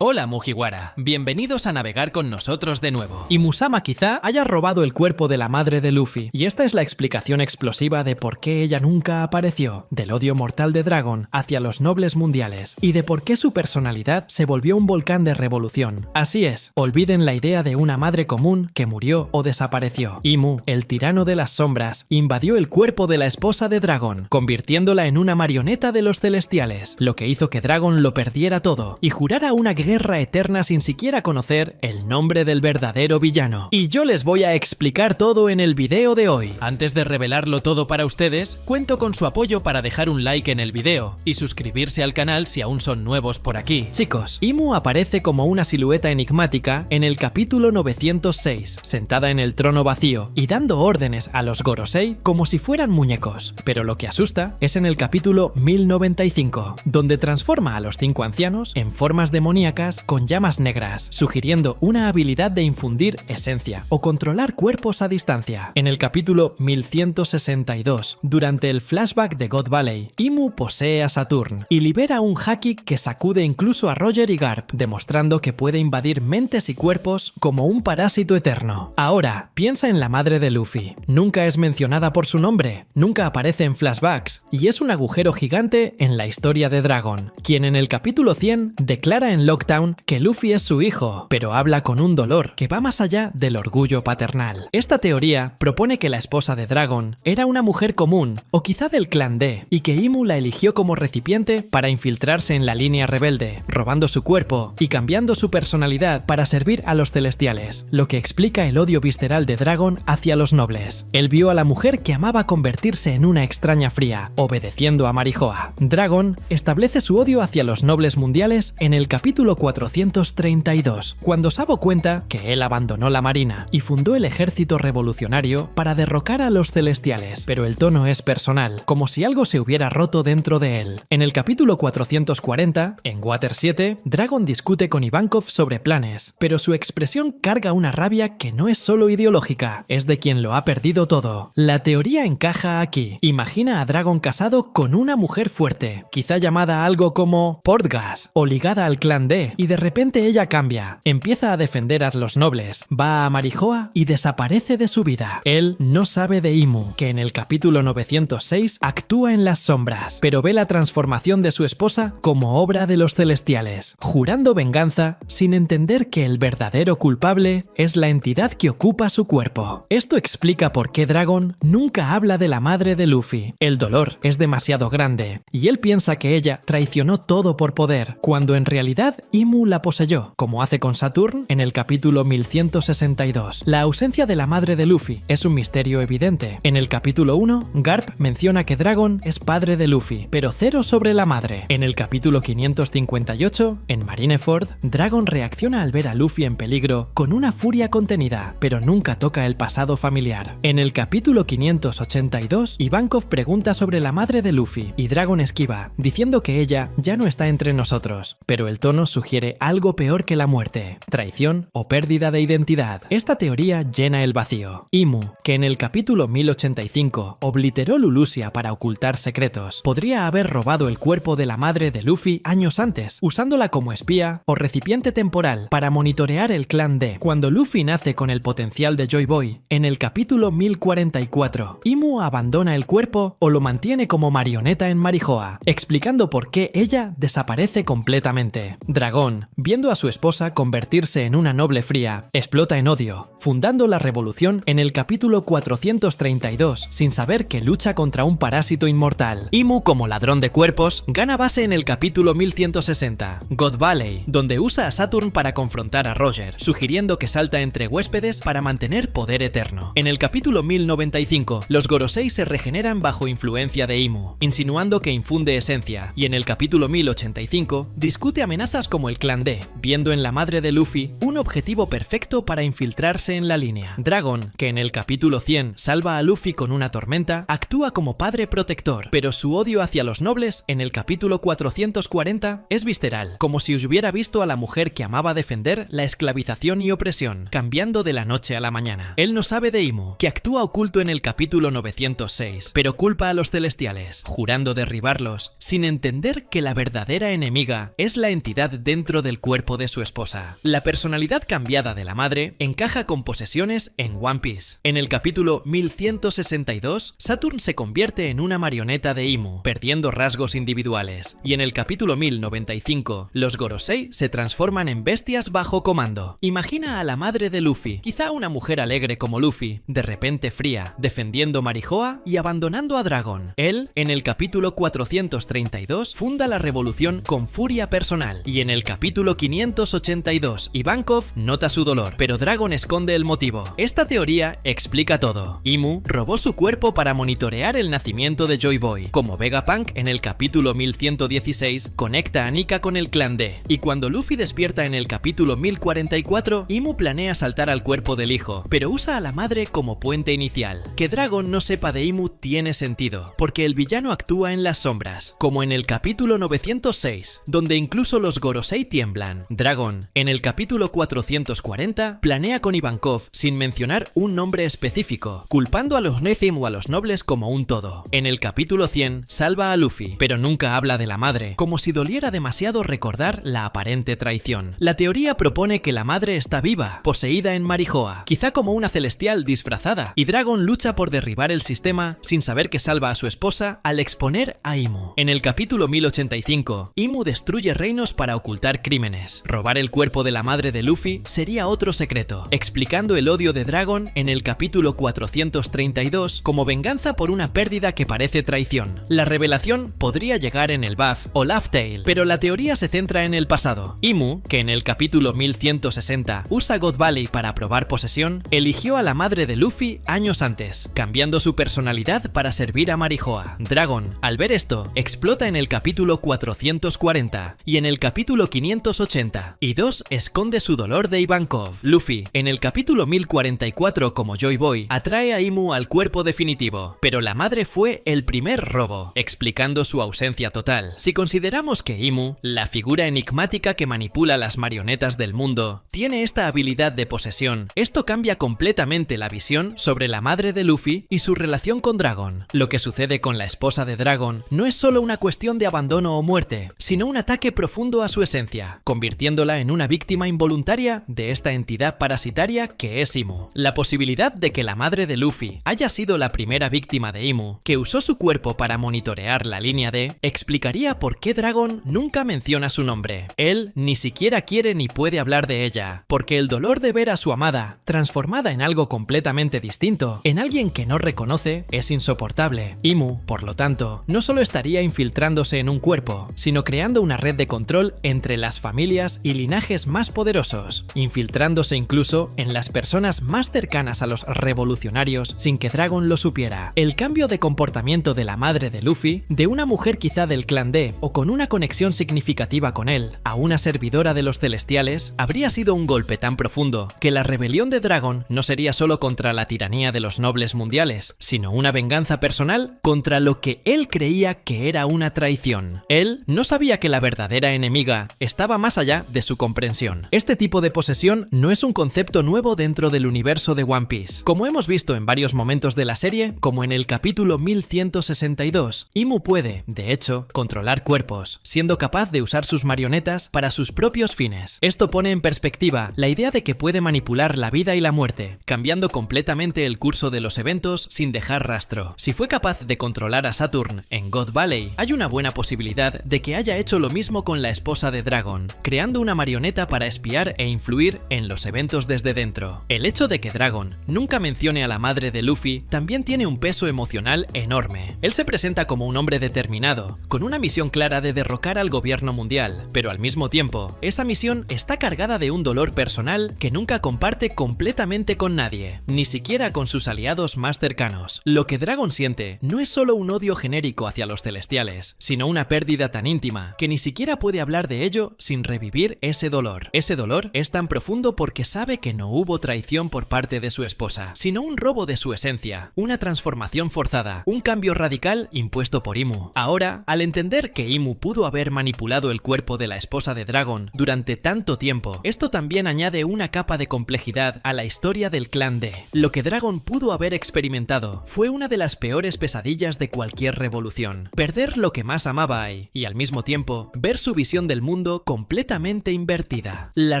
Hola Mugiwara, bienvenidos a navegar con nosotros de nuevo. Y Musama quizá haya robado el cuerpo de la madre de Luffy, y esta es la explicación explosiva de por qué ella nunca apareció, del odio mortal de Dragon hacia los nobles mundiales, y de por qué su personalidad se volvió un volcán de revolución. Así es, olviden la idea de una madre común que murió o desapareció. Imu, el tirano de las sombras, invadió el cuerpo de la esposa de Dragon, convirtiéndola en una marioneta de los celestiales, lo que hizo que Dragon lo perdiera todo, y jurara una guerra eterna sin siquiera conocer el nombre del verdadero villano. Y yo les voy a explicar todo en el video de hoy. Antes de revelarlo todo para ustedes, cuento con su apoyo para dejar un like en el video y suscribirse al canal si aún son nuevos por aquí. Chicos, Imu aparece como una silueta enigmática en el capítulo 906, sentada en el trono vacío y dando órdenes a los Gorosei como si fueran muñecos. Pero lo que asusta es en el capítulo 1095, donde transforma a los 5 ancianos en formas demoníacas con llamas negras, sugiriendo una habilidad de infundir esencia o controlar cuerpos a distancia. En el capítulo 1162, durante el flashback de God Valley, Imu posee a Saturn y libera un haki que sacude incluso a Roger y Garp, demostrando que puede invadir mentes y cuerpos como un parásito eterno. Ahora, piensa en la madre de Luffy. Nunca es mencionada por su nombre, nunca aparece en flashbacks, y es un agujero gigante en la historia de Dragon, quien en el capítulo 100 declara en Lockdown que Luffy es su hijo, pero habla con un dolor que va más allá del orgullo paternal. Esta teoría propone que la esposa de Dragon era una mujer común, o quizá del clan D, y que Imu la eligió como recipiente para infiltrarse en la línea rebelde, robando su cuerpo y cambiando su personalidad para servir a los celestiales, lo que explica el odio visceral de Dragon hacia los nobles. Él vio a la mujer que amaba convertirse en una extraña fría, obedeciendo a Marijoa. Dragon establece su odio hacia los nobles mundiales en el capítulo 432, cuando Sabo cuenta que él abandonó la marina y fundó el ejército revolucionario para derrocar a los celestiales, pero el tono es personal, como si algo se hubiera roto dentro de él. En el capítulo 440, en Water 7, Dragon discute con Ivankov sobre planes, pero su expresión carga una rabia que no es solo ideológica, es de quien lo ha perdido todo. La teoría encaja aquí. Imagina a Dragon casado con una mujer fuerte, quizá llamada algo como Portgas, o ligada al clan D, y de repente ella cambia, empieza a defender a los nobles, va a Marijoa y desaparece de su vida. Él no sabe de Imu, que en el capítulo 906 actúa en las sombras, pero ve la transformación de su esposa como obra de los celestiales, jurando venganza sin entender que el verdadero culpable es la entidad que ocupa su cuerpo. Esto explica por qué Dragon nunca habla de la madre de Luffy. El dolor es demasiado grande, y él piensa que ella traicionó todo por poder, cuando en realidad Imu la poseyó, como hace con Saturn en el capítulo 1162. La ausencia de la madre de Luffy es un misterio evidente. En el capítulo 1, Garp menciona que Dragon es padre de Luffy, pero cero sobre la madre. En el capítulo 558, en Marineford, Dragon reacciona al ver a Luffy en peligro con una furia contenida, pero nunca toca el pasado familiar. En el capítulo 582, Ivankov pregunta sobre la madre de Luffy, y Dragon esquiva, diciendo que ella ya no está entre nosotros, pero el tono sugiere algo peor que la muerte, traición o pérdida de identidad. Esta teoría llena el vacío. Imu, que en el capítulo 1085 obliteró Lulusia para ocultar secretos, podría haber robado el cuerpo de la madre de Luffy años antes, usándola como espía o recipiente temporal para monitorear el clan D. Cuando Luffy nace con el potencial de Joy Boy, en el capítulo 1044, Imu abandona el cuerpo o lo mantiene como marioneta en Marijoa, explicando por qué ella desaparece completamente. Dragon, viendo a su esposa convertirse en una noble fría, explota en odio, fundando la revolución en el capítulo 432, sin saber que lucha contra un parásito inmortal. Imu, como ladrón de cuerpos, gana base en el capítulo 1160, God Valley, donde usa a Saturn para confrontar a Roger, sugiriendo que salta entre huéspedes para mantener poder eterno. En el capítulo 1095, los Gorosei se regeneran bajo influencia de Imu, insinuando que infunde esencia, y en el capítulo 1085 discute amenazas como el clan D, viendo en la madre de Luffy un objetivo perfecto para infiltrarse en la línea. Dragon, que en el capítulo 100 salva a Luffy con una tormenta, actúa como padre protector, pero su odio hacia los nobles en el capítulo 440 es visceral, como si hubiera visto a la mujer que amaba defender la esclavización y opresión, cambiando de la noche a la mañana. Él no sabe de Imu, que actúa oculto en el capítulo 906, pero culpa a los celestiales, jurando derribarlos, sin entender que la verdadera enemiga es la entidad dentro del cuerpo de su esposa. La personalidad cambiada de la madre encaja con posesiones en One Piece. En el capítulo 1162, Saturn se convierte en una marioneta de Imu, perdiendo rasgos individuales. Y en el capítulo 1095, los Gorosei se transforman en bestias bajo comando. Imagina a la madre de Luffy, quizá una mujer alegre como Luffy, de repente fría, defendiendo Marijoa y abandonando a Dragon. Él, en el capítulo 432, funda la revolución con furia personal. Y en el capítulo 582, Ivankov nota su dolor, pero Dragon esconde el motivo. Esta teoría explica todo. Imu robó su cuerpo para monitorear el nacimiento de Joy Boy. Como Vegapunk, en el capítulo 1116, conecta a Nika con el clan D. Y cuando Luffy despierta en el capítulo 1044, Imu planea saltar al cuerpo del hijo, pero usa a la madre como puente inicial. Que Dragon no sepa de Imu tiene sentido, porque el villano actúa en las sombras, como en el capítulo 906, donde incluso los Gorosei tiemblan. Dragon, en el capítulo 440, planea con Ivankov sin mencionar un nombre específico, culpando a los Nezim o a los nobles como un todo. En el capítulo 100, salva a Luffy, pero nunca habla de la madre, como si doliera demasiado recordar la aparente traición. La teoría propone que la madre está viva, poseída en Marijoa, quizá como una celestial disfrazada, y Dragon lucha por derribar el sistema sin saber que salva a su esposa al exponer a Imu. En el capítulo 1085, Imu destruye reinos para ocultar crímenes. Robar el cuerpo de la madre de Luffy sería otro secreto, explicando el odio de Dragon en el capítulo 432 como venganza por una pérdida que parece traición. La revelación podría llegar en el BAF o Laugh Tale, pero la teoría se centra en el pasado. Imu, que en el capítulo 1160 usa God Valley para probar posesión, eligió a la madre de Luffy años antes, cambiando su personalidad para servir a Marijoa. Dragon, al ver esto, explota en el capítulo 440 y en el capítulo 580, y 2 esconde su dolor de Ivankov. Luffy, en el capítulo 1044 como Joy Boy, atrae a Imu al cuerpo definitivo, pero la madre fue el primer robo, explicando su ausencia total. Si consideramos que Imu, la figura enigmática que manipula las marionetas del mundo, tiene esta habilidad de posesión, esto cambia completamente la visión sobre la madre de Luffy y su relación con Dragon. Lo que sucede con la esposa de Dragon no es solo una cuestión de abandono o muerte, sino un ataque profundo a su esencia, convirtiéndola en una víctima involuntaria de esta entidad parasitaria que es Imu. La posibilidad de que la madre de Luffy haya sido la primera víctima de Imu, que usó su cuerpo para monitorear la línea D, explicaría por qué Dragon nunca menciona su nombre. Él ni siquiera quiere ni puede hablar de ella, porque el dolor de ver a su amada, transformada en algo completamente distinto, en alguien que no reconoce, es insoportable. Imu, por lo tanto, no solo estaría infiltrándose en un cuerpo, sino creando una red de control entre las familias y linajes más poderosos, infiltrándose incluso en las personas más cercanas a los revolucionarios sin que Dragon lo supiera. El cambio de comportamiento de la madre de Luffy, de una mujer quizá del clan D o con una conexión significativa con él, a una servidora de los celestiales, habría sido un golpe tan profundo que la rebelión de Dragon no sería solo contra la tiranía de los nobles mundiales, sino una venganza personal contra lo que él creía que era una traición. Él no sabía que la verdadera enemiga estaba más allá de su comprensión. Este tipo de posesión no es un concepto nuevo dentro del universo de One Piece. Como hemos visto en varios momentos de la serie, como en el capítulo 1162, Imu puede, de hecho, controlar cuerpos, siendo capaz de usar sus marionetas para sus propios fines. Esto pone en perspectiva la idea de que puede manipular la vida y la muerte, cambiando completamente el curso de los eventos sin dejar rastro. Si fue capaz de controlar a Saturn en God Valley, hay una buena posibilidad de que haya hecho lo mismo con la esposa de Dragon, creando una marioneta para espiar e influir en los eventos desde dentro. El hecho de que Dragon nunca mencione a la madre de Luffy también tiene un peso emocional enorme. Él se presenta como un hombre determinado, con una misión clara de derrocar al gobierno mundial, pero al mismo tiempo, esa misión está cargada de un dolor personal que nunca comparte completamente con nadie, ni siquiera con sus aliados más cercanos. Lo que Dragon siente no es solo un odio genérico hacia los celestiales, sino una pérdida tan íntima que ni siquiera puede hablar de ello sin revivir ese dolor. Ese dolor es tan profundo porque sabe que no hubo traición por parte de su esposa, sino un robo de su esencia, una transformación forzada, un cambio radical impuesto por Imu. Ahora, al entender que Imu pudo haber manipulado el cuerpo de la esposa de Dragon durante tanto tiempo, esto también añade una capa de complejidad a la historia del clan D. Lo que Dragon pudo haber experimentado fue una de las peores pesadillas de cualquier revolución. Perder lo que más amaba y al mismo tiempo, ver su visión del mundo mundo completamente invertida. La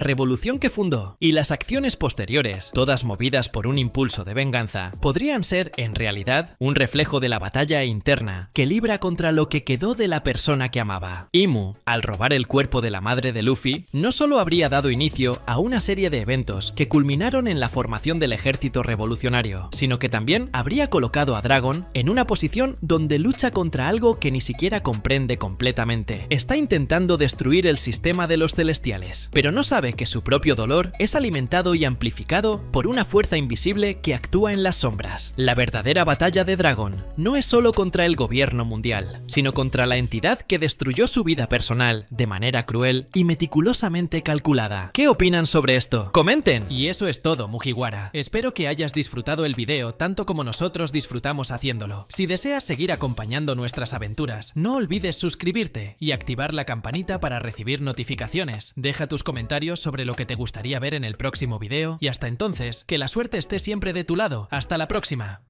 revolución que fundó y las acciones posteriores, todas movidas por un impulso de venganza, podrían ser, en realidad, un reflejo de la batalla interna que libra contra lo que quedó de la persona que amaba. Imu, al robar el cuerpo de la madre de Luffy, no solo habría dado inicio a una serie de eventos que culminaron en la formación del ejército revolucionario, sino que también habría colocado a Dragon en una posición donde lucha contra algo que ni siquiera comprende completamente. Está intentando destruir el sistema de los celestiales, pero no sabe que su propio dolor es alimentado y amplificado por una fuerza invisible que actúa en las sombras. La verdadera batalla de Dragon no es solo contra el gobierno mundial, sino contra la entidad que destruyó su vida personal de manera cruel y meticulosamente calculada. ¿Qué opinan sobre esto? ¡Comenten! Y eso es todo, Mugiwara. Espero que hayas disfrutado el video tanto como nosotros disfrutamos haciéndolo. Si deseas seguir acompañando nuestras aventuras, no olvides suscribirte y activar la campanita para recibir notificaciones. Deja tus comentarios sobre lo que te gustaría ver en el próximo video y hasta entonces, que la suerte esté siempre de tu lado. ¡Hasta la próxima!